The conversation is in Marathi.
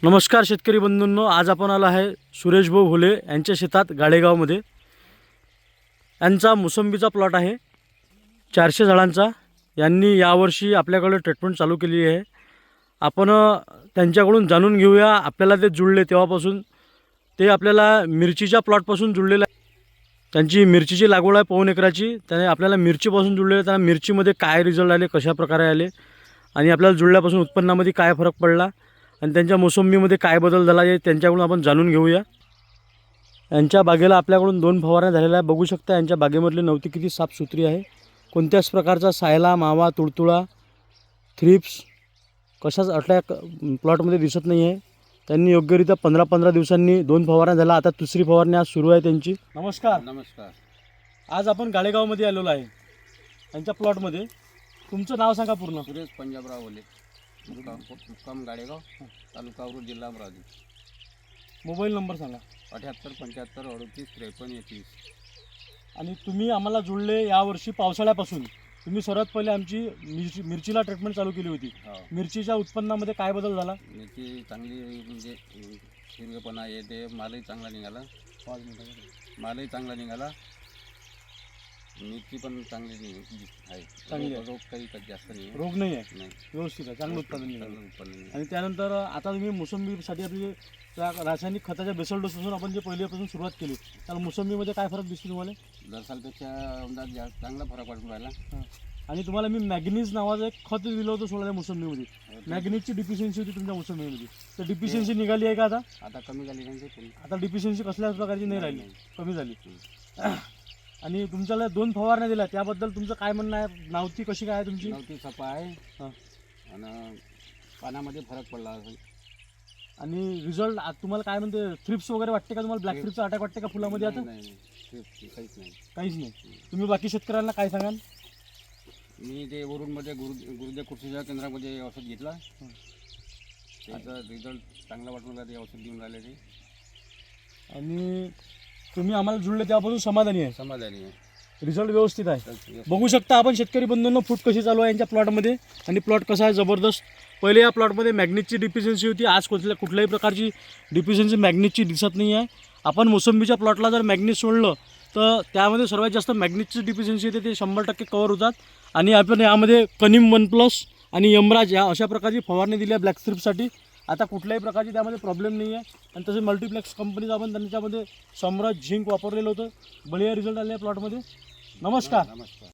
नमस्कार शेतकरी बंधूंनो, आज आपण आलो आहे सुरेश भाऊ भोले यांच्या शेतात गाडेगावमध्ये. यांचा मोसंबीचा प्लॉट आहे 400 झाडांचा. यांनी यावर्षी आपल्याकडे ट्रीटमेंट चालू केली आहे. आपण त्यांच्याकडून जाणून घेऊया. आपल्याला ते जुळले तेव्हापासून ते आपल्याला मिरचीच्या प्लॉटपासून जुळलेलं आहे. त्यांची मिरचीची लागवड आहे 5 एकराची. त्याने आपल्याला मिरचीपासून जुळलेलं. त्यांना मिरचीमध्ये काय रिझल्ट आले, कशा प्रकारे आले आणि आपल्याला जुळल्यापासून उत्पन्नामध्ये काय फरक पडला आणि त्यांच्या मोसंबीमध्ये काय बदल झाला हे त्यांच्याकडून आपण जाणून घेऊया. यांच्या बागेला आपल्याकडून 2 फवारण्या झालेल्या आहे. बघू शकता यांच्या बागेमधली नवती किती साफसुथरी आहे. कोणत्याच प्रकारचा सायला, मावा, तुडतुडा, थ्रिप्स कशाच अटॅक प्लॉटमध्ये दिसत नाही आहे. त्यांनी योग्यरित्या 15-15 दिवसांनी 2 फवारण्या झाल्या. आता 3री फवारणी आज सुरू आहे त्यांची. नमस्कार. नमस्कार. आज आपण गाडेगावमध्ये आलेलो आहे यांच्या प्लॉटमध्ये. तुमचं नाव सांगा पूर्ण. सुरेश पंजाबराव भोले, मुक्काम गाडेगाव, तालुका औरद, जिल्हा अमरावती. मोबाईल नंबर सांगा. 78 75 38 53 31. आणि तुम्ही आम्हाला जुळले यावर्षी पावसाळ्यापासून. तुम्ही सर्वात पहिले आमची मिरचीला ट्रीटमेंट चालू केली होती. मिरचीच्या उत्पन्नामध्ये काय बदल झाला? मिरची चांगली, म्हणजे हिरवेपणा येते, मालही चांगला निघाला. मालही चांगला निघाला. मिरची पण चांगली आहे. चांगली आहे. रोग काही जास्त नाही, रोग नाही आहे, नाही, व्यवस्थित आहे, चांगलं उत्पादन निघालं. उत्पन्न. आणि त्यानंतर आता तुम्ही मोसंबीसाठी आपली त्या रासायनिक खताच्या बेसल डोसपासून आपण जे पहिल्यापासून सुरुवात केली, तर मोसंबीमध्ये काय फरक दिसतो तुम्हाला? दर सालपेक्षा अंदाज चांगला फरक पडून राहिला. आणि तुम्हाला मी मॅग्नीज नावाचं एक खत दिलं होतं सोडायला मोसंबीमध्ये. मॅग्नीजची डिफिशियन्सी होती तुमच्या मोसंबीमध्ये. तर डिफिशियन्सी निघाली आहे का आता? आता कमी झाली नाही. आता डिफिशियन्सी कसल्याच प्रकारची नाही राहिली, कमी झाली. आणि तुमच्याला 2 फवारण्या दिल्या, त्याबद्दल तुमचं काय म्हणणं आहे? नावती कशी काय आहे तुमची? नवती सपा आहे. हां. आणि पानामध्ये फरक पडला. आणि रिझल्ट तुम्हाला काय म्हणते? थ्रिप्स वगैरे वाटते का तुम्हाला? ब्लॅक थ्रिप्सचा अटॅक वाटते का फुलामध्ये आता? नाही, काहीच नाही. काहीच नाही. तुम्ही बाकी शेतकऱ्यांना काय सांगाल? मी ते वरूनमध्ये गुरुदेव कृषी केंद्रामध्ये औषध घेतला. त्याचा रिझल्ट चांगला वाटून राहिला. ते औषध देऊन राहिले ते. आणि तुम्ही आम्हाला जुळले तेव्हापासून समाधानी आहे? समाधानी आहे. रिझल्ट व्यवस्थित आहे. बघू शकता आपण शेतकरी बंधूंनो, फूट कशी चालू आहे यांच्या प्लॉटमध्ये. आणि प्लॉट कसा आहे, जबरदस्त. पहिले या प्लॉटमध्ये मॅग्नीजची डिफिशियन्सी होती. आज कुठल्याही प्रकारची डिफिशियन्सी मॅग्नीजची दिसत नाही आहे. आपण मोसंबीच्या प्लॉटला जर मॅग्नीज सोडलं तर त्यामध्ये सर्वात जास्त मॅग्नीजची डिफिशियन्सी येते. ते 100% कवर होतात. आणि आपण यामध्ये कनिम 1+ आणि यमराज या अशा प्रकारची फवारणी दिली आहे ब्लॅक स्ट्रिपसाठी. आता कुठल्याही प्रकारची त्यामध्ये प्रॉब्लेम नाही आहे. आणि तसे मल्टीप्लेक्स कंपनीचं आपण त्यांच्यामध्ये सम्राट झिंक वापरलेलं होतं. बढिया रिझल्ट आले आहे प्लॉटमध्ये. नमस्कार. नमस्कार.